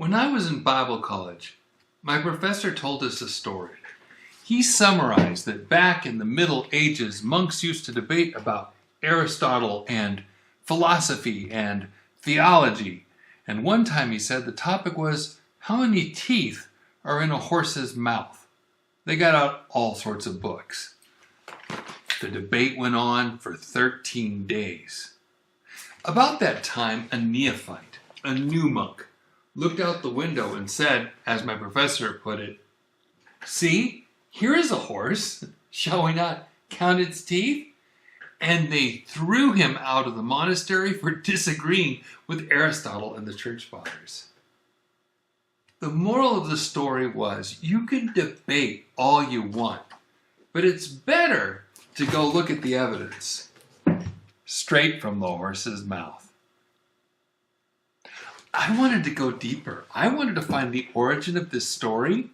When I was in Bible college, my professor told us a story. He summarized that back in the Middle Ages, monks used to debate about Aristotle and philosophy and theology. And one time he said the topic was, how many teeth are in a horse's mouth? They got out all sorts of books. The debate went on for 13 days. About that time, a neophyte, a new monk, looked out the window and said, as my professor put it, "See, here is a horse. Shall we not count its teeth?" And they threw him out of the monastery for disagreeing with Aristotle and the Church Fathers. The moral of the story was, you can debate all you want, but it's better to go look at the evidence straight from the horse's mouth. I wanted to go deeper. I wanted to find the origin of this story,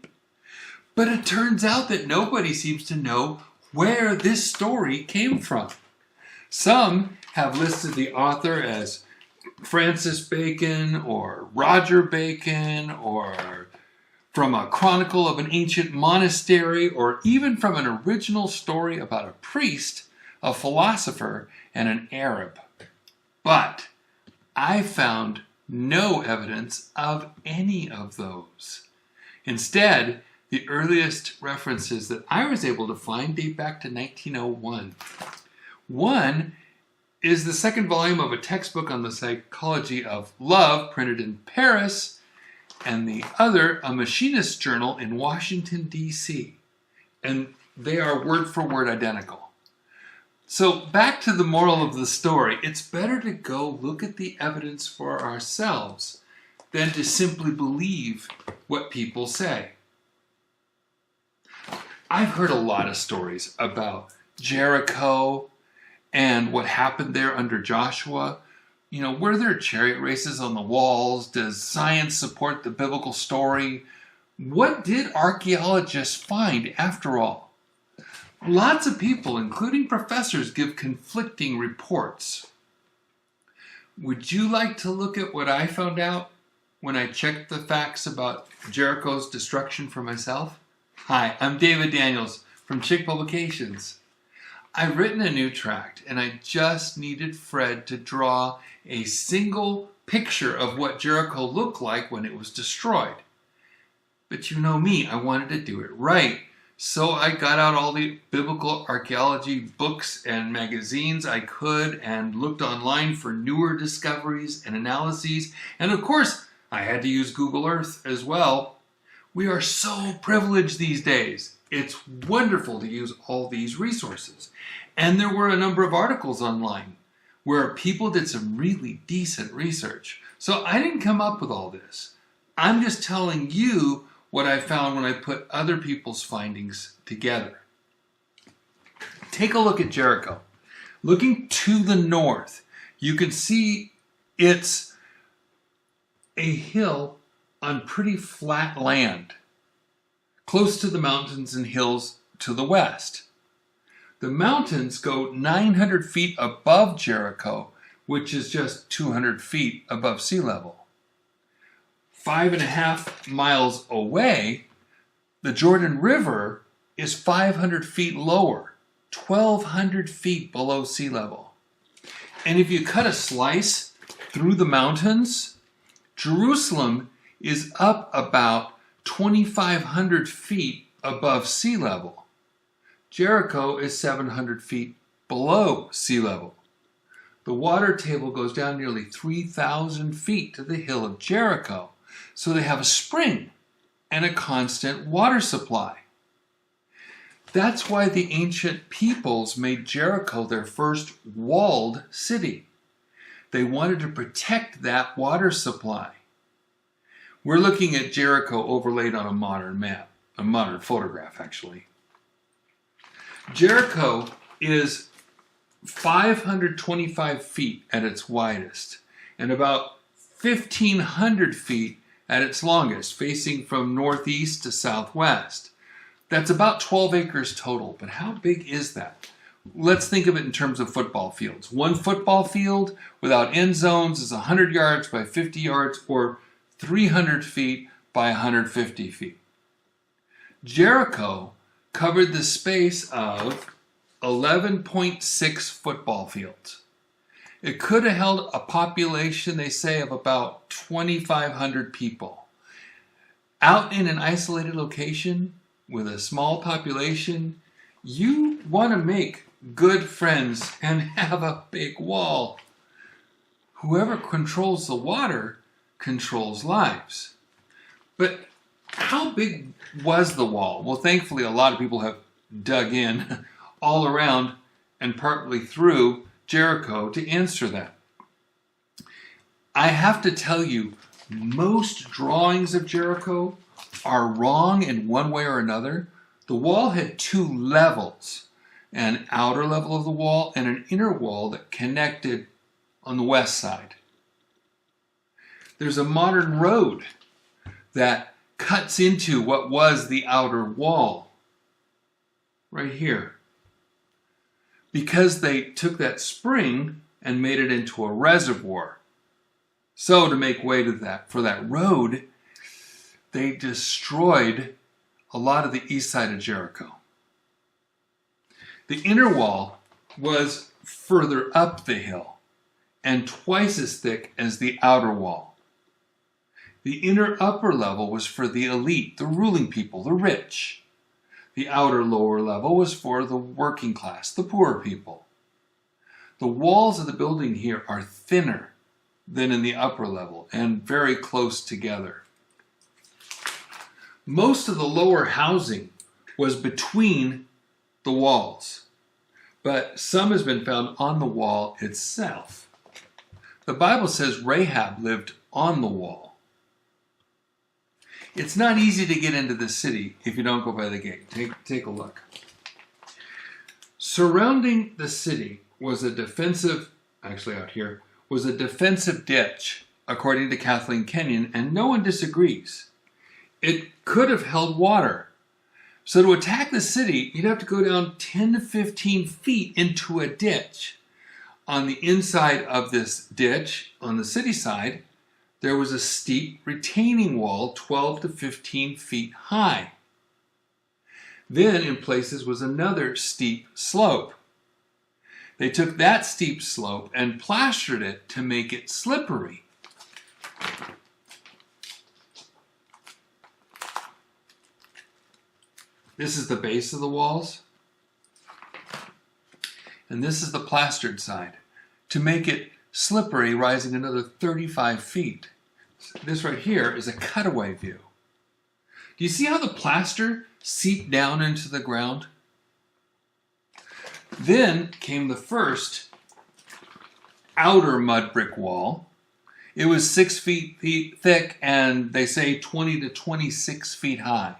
but it turns out that nobody seems to know where this story came from. Some have listed the author as Francis Bacon or Roger Bacon or from a chronicle of an ancient monastery or even from an original story about a priest, a philosopher, and an Arab. But I found no evidence of any of those. Instead, the earliest references that I was able to find date back to 1901. One is the second volume of a textbook on the psychology of love printed in Paris, and the other a machinist's journal in Washington, D.C. And they are word for word identical. So back to the moral of the story, it's better to go look at the evidence for ourselves than to simply believe what people say. I've heard a lot of stories about Jericho and what happened there under Joshua. You know, were there chariot races on the walls? Does science support the biblical story? What did archaeologists find after all? Lots of people, including professors, give conflicting reports. Would you like to look at what I found out when I checked the facts about Jericho's destruction for myself? Hi, I'm David Daniels from Chick Publications. I've written a new tract, and I just needed Fred to draw a single picture of what Jericho looked like when it was destroyed. But you know me, I wanted to do it right. So I got out all the biblical archaeology books and magazines I could and looked online for newer discoveries and analyses. And of course, I had to use Google Earth as well. We are so privileged these days. It's wonderful to use all these resources. And there were a number of articles online where people did some really decent research. So I didn't come up with all this. I'm just telling you what I found when I put other people's findings together. Take a look at Jericho. Looking to the north, you can see it's a hill on pretty flat land, close to the mountains and hills to the west. The mountains go 900 feet above Jericho, which is just 200 feet above sea level. 5.5 miles away, the Jordan River is 500 feet lower, 1,200 feet below sea level. And if you cut a slice through the mountains, Jerusalem is up about 2,500 feet above sea level. Jericho is 700 feet below sea level. The water table goes down nearly 3,000 feet to the hill of Jericho. So they have a spring and a constant water supply. That's why the ancient peoples made Jericho their first walled city. They wanted to protect that water supply. We're looking at Jericho overlaid on a modern map, a modern photograph actually. Jericho is 525 feet at its widest and about 1,500 feet at its longest, facing from northeast to southwest. That's about 12 acres total, but how big is that? Let's think of it in terms of football fields. One football field without end zones is 100 yards by 50 yards or 300 feet by 150 feet. Jericho covered the space of 11.6 football fields. It could have held a population, they say, of about 2,500 people. Out in an isolated location with a small population, you want to make good friends and have a big wall. Whoever controls the water controls lives. But how big was the wall? Well, thankfully, a lot of people have dug in all around and partly through Jericho to answer that. I have to tell you, most drawings of Jericho are wrong in one way or another. The wall had two levels, an outer level of the wall and an inner wall that connected on the west side. There's a modern road that cuts into what was the outer wall right here, because they took that spring and made it into a reservoir. So to make way to that, for that road, they destroyed a lot of the east side of Jericho. The inner wall was further up the hill and twice as thick as the outer wall. The inner upper level was for the elite, the ruling people, the rich. The outer lower level was for the working class, the poorer people. The walls of the building here are thinner than in the upper level and very close together. Most of the lower housing was between the walls, but some has been found on the wall itself. The Bible says Rahab lived on the wall. It's not easy to get into the city if you don't go by the gate. Take a look. Surrounding the city was a defensive, actually out here, was a defensive ditch, according to Kathleen Kenyon, and no one disagrees. It could have held water. So to attack the city, you'd have to go down 10 to 15 feet into a ditch. On the inside of this ditch, on the city side, there was a steep retaining wall 12 to 15 feet high. Then in places was another steep slope. They took that steep slope and plastered it to make it slippery. This is the base of the walls. And this is the plastered side to make it slippery, rising another 35 feet. This right here is a cutaway view. Do you see how the plaster seeped down into the ground? Then came the first outer mud brick wall. It was 6 feet thick and they say 20 to 26 feet high.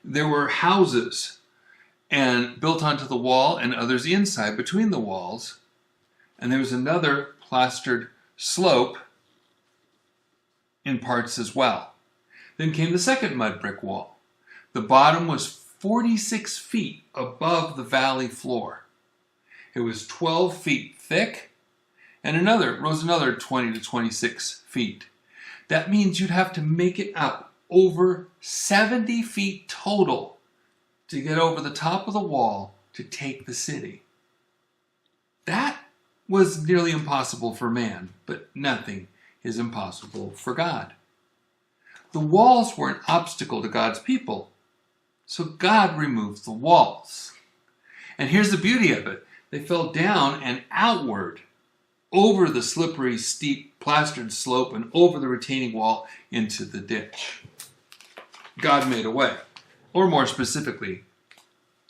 There were houses and built onto the wall and others inside between the walls. And there was another plastered slope in parts as well. Then came the second mud brick wall. The bottom was 46 feet above the valley floor. It was 12 feet thick and rose another 20 to 26 feet. That means you'd have to make it up over 70 feet total to get over the top of the wall to take the city. That was nearly impossible for man, but nothing is impossible for God. The walls were an obstacle to God's people, so God removed the walls. And here's the beauty of it. They fell down and outward over the slippery, steep, plastered slope and over the retaining wall into the ditch. God made a way, or more specifically,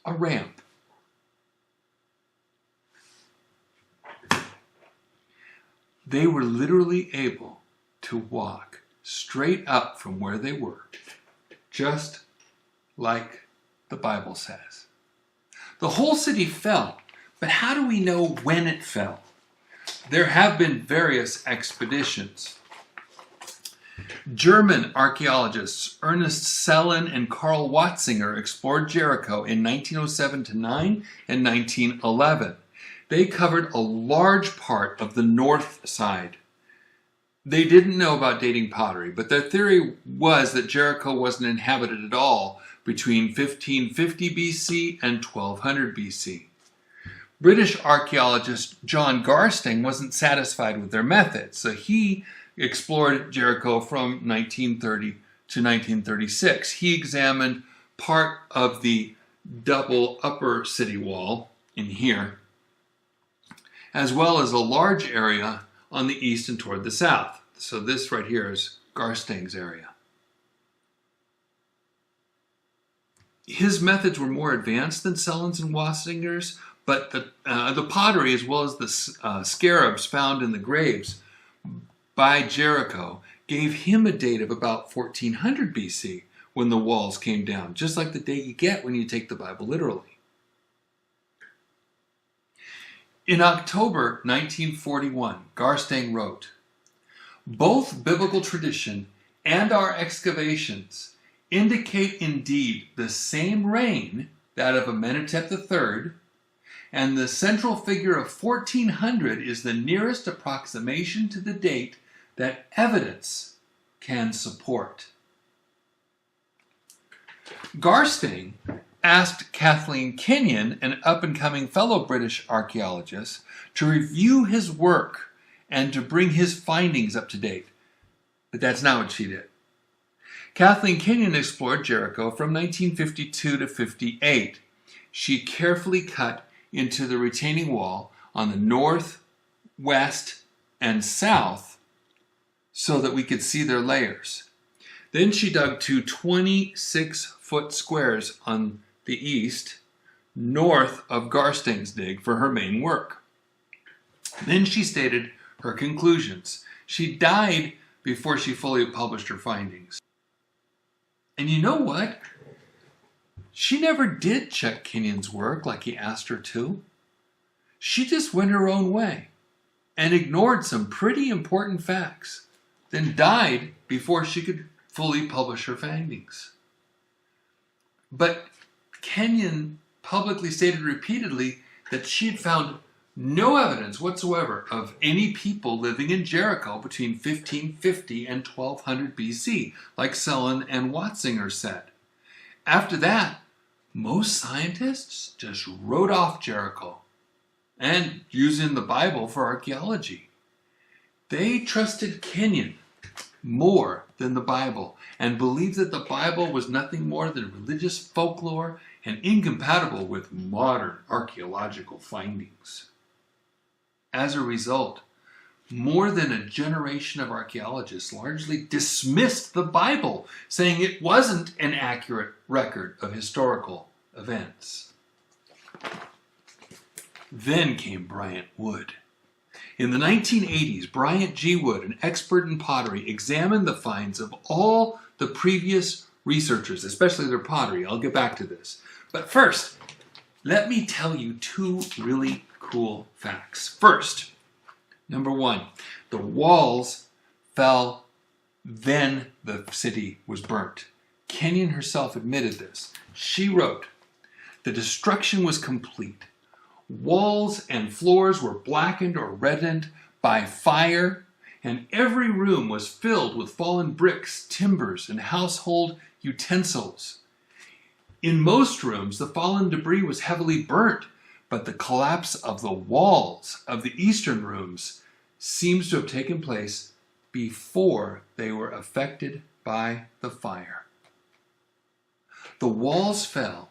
a ramp. They were literally able to walk straight up from where they were, just like the Bible says. The whole city fell, but how do we know when it fell? There have been various expeditions. German archaeologists Ernest Sellen and Karl Watzinger explored Jericho in 1907-9 and 1911. They covered a large part of the north side. They didn't know about dating pottery, but their theory was that Jericho wasn't inhabited at all between 1550 BC and 1200 BC. British archaeologist John Garsting wasn't satisfied with their methods, so he explored Jericho from 1930 to 1936. He examined part of the double upper city wall in here, as well as a large area on the east and toward the south. So this right here is Garsting's area. His methods were more advanced than Selland's and Wassinger's, but the pottery, as well as the scarabs found in the graves by Jericho, gave him a date of about 1400 BC when the walls came down, just like the date you get when you take the Bible literally. In October 1941, Garsting wrote, "Both biblical tradition and our excavations indicate indeed the same reign, that of Amenhotep III, and the central figure of 1400 is the nearest approximation to the date that evidence can support." Garsting asked Kathleen Kenyon, an up-and-coming fellow British archaeologist, to review his work and to bring his findings up to date. But that's not what she did. Kathleen Kenyon explored Jericho from 1952 to 58. She carefully cut into the retaining wall on the north, west, and south so that we could see their layers. Then she dug two 26-foot squares on the east, north of Garsting's dig for her main work. Then she stated her conclusions. She died before she fully published her findings. And you know what? She never did check Kenyon's work like he asked her to. She just went her own way and ignored some pretty important facts, then died before she could fully publish her findings. But Kenyon publicly stated repeatedly that she had found no evidence whatsoever of any people living in Jericho between 1550 and 1200 BC, like Selland and Watzinger said. After that, most scientists just wrote off Jericho and using the Bible for archaeology. They trusted Kenyon more than the Bible and believed that the Bible was nothing more than religious folklore and incompatible with modern archaeological findings. As a result, more than a generation of archaeologists largely dismissed the Bible, saying it wasn't an accurate record of historical events. Then came Bryant Wood. In the 1980s, Bryant G. Wood, an expert in pottery, examined the finds of all the previous researchers, especially their pottery. I'll get back to this. But first, let me tell you two really cool facts. First, number one, the walls fell, then the city was burnt. Kenyon herself admitted this. She wrote, "The destruction was complete. Walls and floors were blackened or reddened by fire, and every room was filled with fallen bricks, timbers, and household utensils. In most rooms, the fallen debris was heavily burnt, but the collapse of the walls of the eastern rooms seems to have taken place before they were affected by the fire. The walls fell,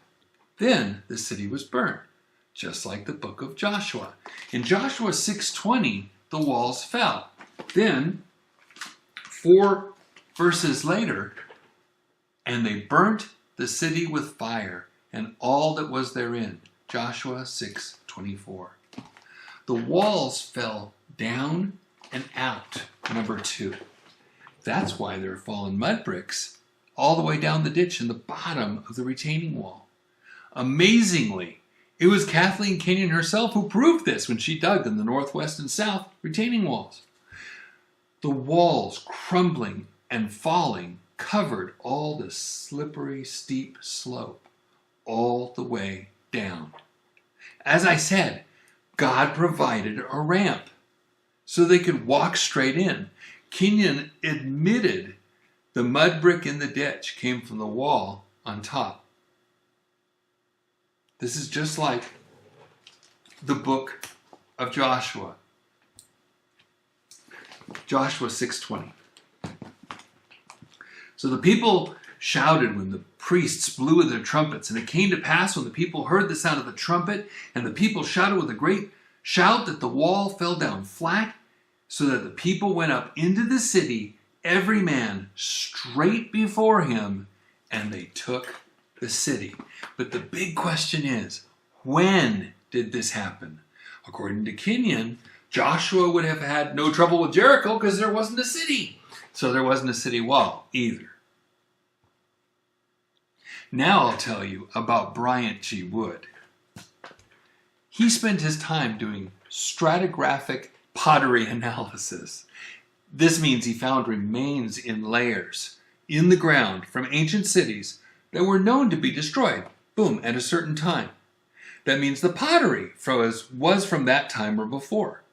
then the city was burnt, just like the book of Joshua. In Joshua 6:20, the walls fell. Then, 4 verses later, and they burnt the city with fire and all that was therein. Joshua 6:24. The walls fell down and out, number 2. That's why there are fallen mud bricks all the way down the ditch in the bottom of the retaining wall. Amazingly, it was Kathleen Kenyon herself who proved this when she dug in the northwest and south retaining walls. The walls crumbling and falling covered all the slippery, steep slope all the way down. As I said, God provided a ramp so they could walk straight in. Kenyon admitted the mud brick in the ditch came from the wall on top. This is just like the book of Joshua. Joshua 6:20. So the people shouted when the priests blew with their trumpets, and it came to pass when the people heard the sound of the trumpet, and the people shouted with a great shout, that the wall fell down flat, so that the people went up into the city, every man straight before him, and they took the city. But the big question is, when did this happen? According to Kenyon, Joshua would have had no trouble with Jericho because there wasn't a city. So there wasn't a city wall either. Now I'll tell you about Bryant G. Wood. He spent his time doing stratigraphic pottery analysis. This means he found remains in layers in the ground from ancient cities that were known to be destroyed, boom, at a certain time. That means the pottery was from that time or before.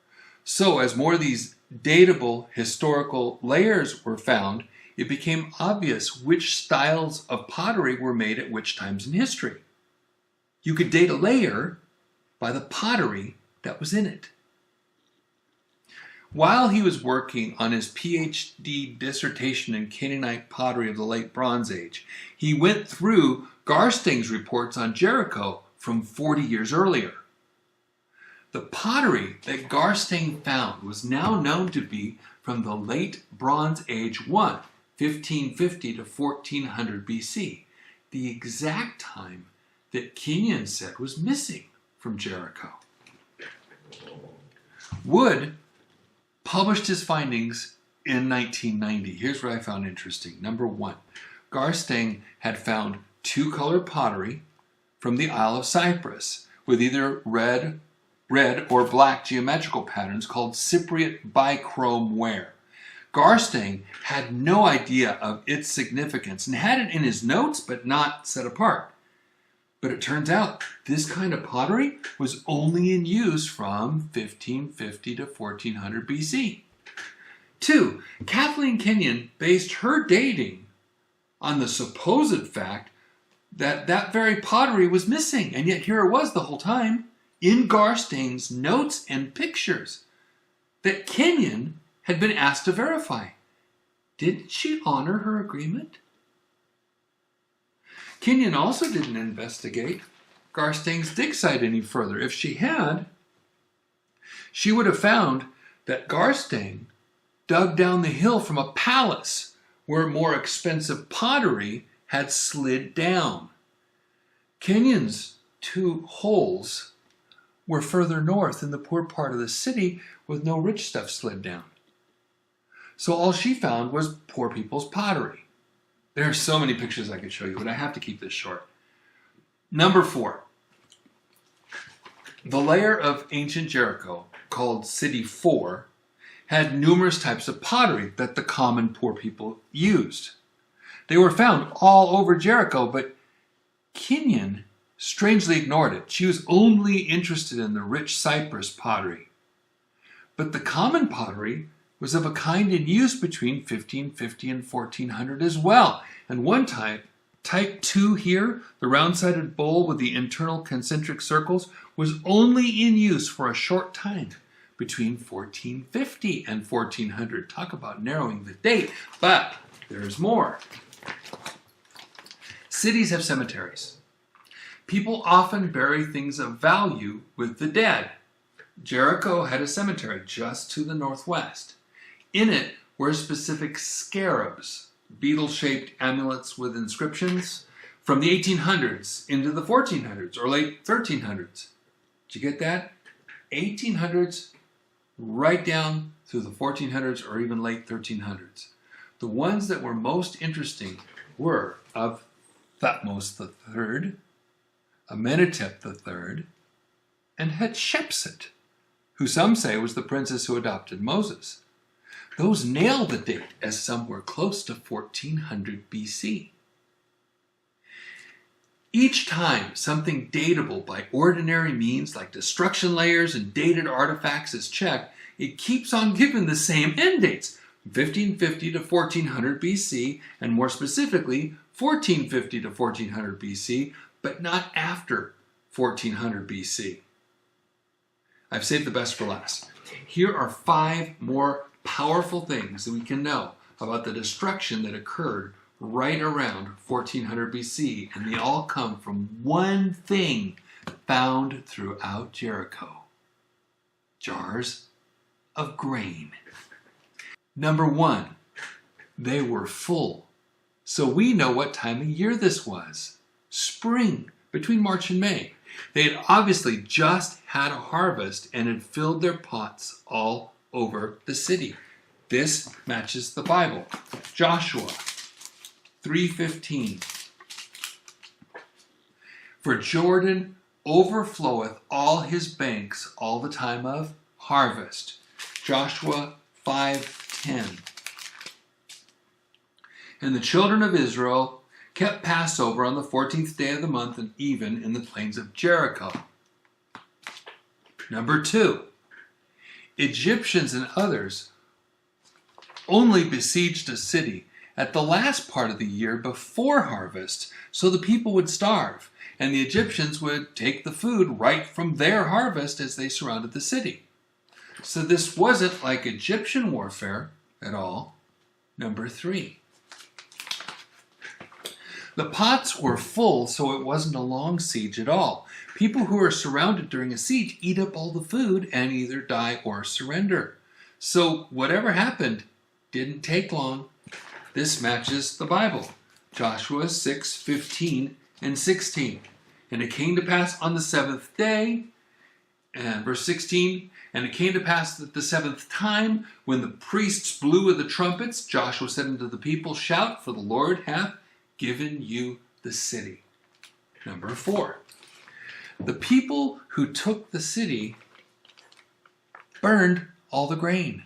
So as more of these datable historical layers were found, it became obvious which styles of pottery were made at which times in history. You could date a layer by the pottery that was in it. While he was working on his PhD dissertation in Canaanite pottery of the late Bronze Age, he went through Garstang's reports on Jericho from 40 years earlier. The pottery that Garstang found was now known to be from the late Bronze Age 1, 1550 to 1400 BC, the exact time that Kenyon said was missing from Jericho. Wood published his findings in 1990. Here's what I found interesting. Number one, Garstang had found two-colored pottery from the Isle of Cyprus with either red or black geometrical patterns called Cypriot bichrome ware. Garstang had no idea of its significance and had it in his notes but not set apart. But it turns out this kind of pottery was only in use from 1550 to 1400 BC. 2. Kathleen Kenyon based her dating on the supposed fact that that very pottery was missing, and yet here it was the whole time in Garstang's notes and pictures that Kenyon had been asked to verify. Didn't she honor her agreement? Kenyon also didn't investigate Garstang's dig site any further. If she had, she would have found that Garstang dug down the hill from a palace where more expensive pottery had slid down. Kenyon's two holes were further north in the poor part of the city with no rich stuff slid down. So all she found was poor people's pottery. There are so many pictures I could show you, but I have to keep this short. Number 4. The layer of ancient Jericho, called City 4, had numerous types of pottery that the common poor people used. They were found all over Jericho, but Kenyon strangely ignored it. She was only interested in the rich Cyprus pottery. But the common pottery was of a kind in use between 1550 and 1400 as well. And one type 2 here, the round-sided bowl with the internal concentric circles, was only in use for a short time between 1450 and 1400. Talk about narrowing the date, but there's more. Cities have cemeteries. People often bury things of value with the dead. Jericho had a cemetery just to the northwest. In it were specific scarabs, beetle-shaped amulets with inscriptions from the 1800s into the 1400s or late 1300s. Did you get that? 1800s right down through the 1400s or even late 1300s. The ones that were most interesting were of Thutmose III, Amenhotep III, and Hatshepsut, who some say was the princess who adopted Moses. Those nail the date as somewhere close to 1400 BC. Each time something datable by ordinary means like destruction layers and dated artifacts is checked, it keeps on giving the same end dates. 1550 to 1400 BC, and more specifically, 1450 to 1400 BC, but not after 1400 BC. I've saved the best for last. Here are 5 more powerful things that we can know about the destruction that occurred right around 1400 BC, and they all come from one thing found throughout Jericho: jars of grain. Number 1, they were full. So we know what time of year this was. Spring, between March and May. They had obviously just had a harvest and had filled their pots all over the city. This matches the Bible. Joshua 3:15. For Jordan overfloweth all his banks all the time of harvest. Joshua 5:10. And the children of Israel kept Passover on the 14th day of the month, and even in the plains of Jericho. Number 2, Egyptians and others only besieged a city at the last part of the year before harvest, so the people would starve, and the Egyptians would take the food right from their harvest as they surrounded the city. So this wasn't like Egyptian warfare at all. Number 3, the pots were full, so it wasn't a long siege at all. People who are surrounded during a siege eat up all the food and either die or surrender. So whatever happened didn't take long. This matches the Bible. Joshua 6:15 and 16. And it came to pass on the 7th day, and verse 16, and it came to pass that the 7th time, when the priests blew with the trumpets, Joshua said unto the people, Shout, for the Lord hath given you the city. Number 4, the people who took the city burned all the grain.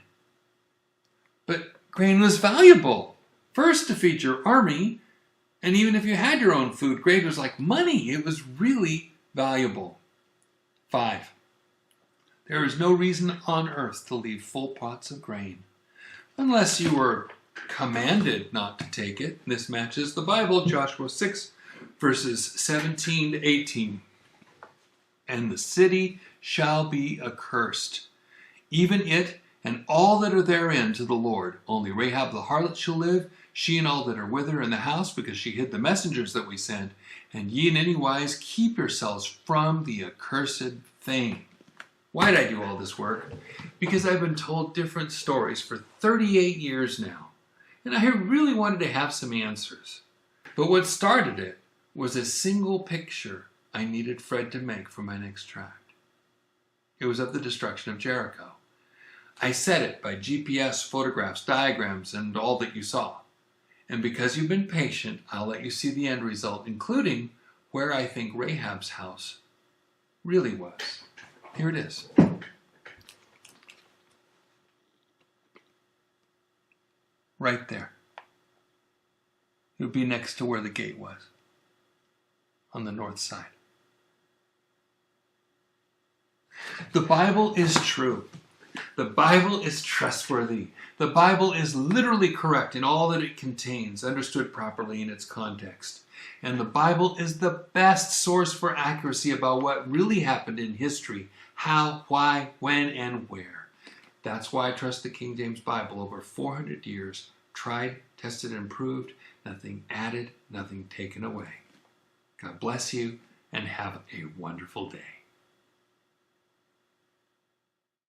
But grain was valuable. First, to feed your army, and even if you had your own food, grain was like money. It was really valuable. 5, there is no reason on earth to leave full pots of grain, unless you were commanded not to take it. This matches the Bible. Joshua 6, verses 17 to 18. And the city shall be accursed, even it and all that are therein, to the Lord. Only Rahab the harlot shall live, she and all that are with her in the house, because she hid the messengers that we sent. And ye in any wise keep yourselves from the accursed thing. Why did I do all this work? Because I've been told different stories for 38 years now. And I really wanted to have some answers. But what started it was a single picture I needed Fred to make for my next tract. It was of the destruction of Jericho. I set it by GPS, photographs, diagrams, and all that you saw. And because you've been patient, I'll let you see the end result, including where I think Rahab's house really was. Here it is. Right there. It would be next to where the gate was, on the north side. The Bible is true. The Bible is trustworthy. The Bible is literally correct in all that it contains, understood properly in its context. And the Bible is the best source for accuracy about what really happened in history, how, why, when, and where. That's why I trust the King James Bible. Over 400 years, tried, tested, and proved, nothing added, nothing taken away. God bless you, and have a wonderful day.